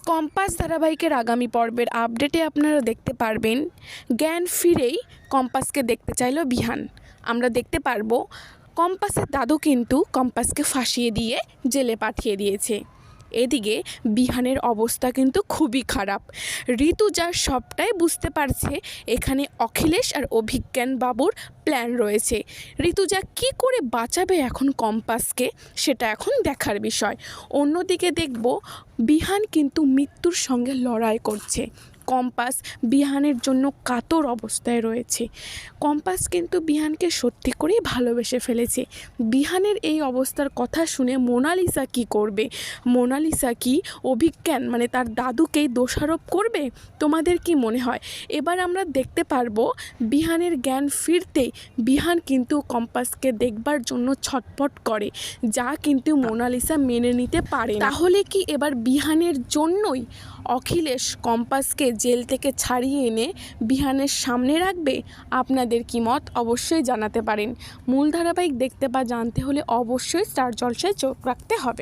Compass ধারাবাহিকের আগামী পর্বের আপডেটে আপনারা দেখতে পারবেন জ্ঞান ফিরেই কম্পাসকে দেখতে চাইল বিহান। আমরা দেখতে পারবো কম্পাসের দাদু কিন্তু কম্পাসকে ফাঁসিয়ে দিয়ে জেলে পাঠিয়ে দিয়েছে। এদিকে বিহানের অবস্থা কিন্তু খুবই খারাপ। ঋতুজা সবটাই বুঝতে পারছে এখানে অখিলেশ আর অভিজ্ঞান বাবুর প্ল্যান রয়েছে। ঋতুজা কি করে বাঁচাবে এখন কম্পাসকে সেটা এখন দেখার বিষয়। অন্যদিকে দেখব বিহান কিন্তু মৃত্যুর সঙ্গে লড়াই করছে। কম্পাস বিহানের জন্য কাতর অবস্থায় রয়েছে। কম্পাস কিন্তু বিহানকে সত্যি করেই ভালোবেসে ফেলেছে। বিহানের এই অবস্থার কথা শুনে মোনালিসা কি করবে? মোনালিসা কি অভিজ্ঞান মানে তার দাদুকেই দোষারোপ করবে? তোমাদের কি মনে হয়? এবার আমরা দেখতে পারবো বিহানের জ্ঞান ফিরতেই বিহান কিন্তু কম্পাসকে দেখবার জন্য ছটফট করে, যা কিন্তু মোনালিসা মেনে নিতে পারে না। তাহলে কি এবার বিহানের জন্যই অখিলেশ কম্পাসকে জেল থেকে ছাড়িয়ে এনে বিহানের সামনে রাখবে? আপনাদের কি মত অবশ্যই জানাতে পারেন। মূল ধারাবাহিক দেখতে বা জানতে হলে অবশ্যই স্টার জলসায় চোখ রাখতে হবে।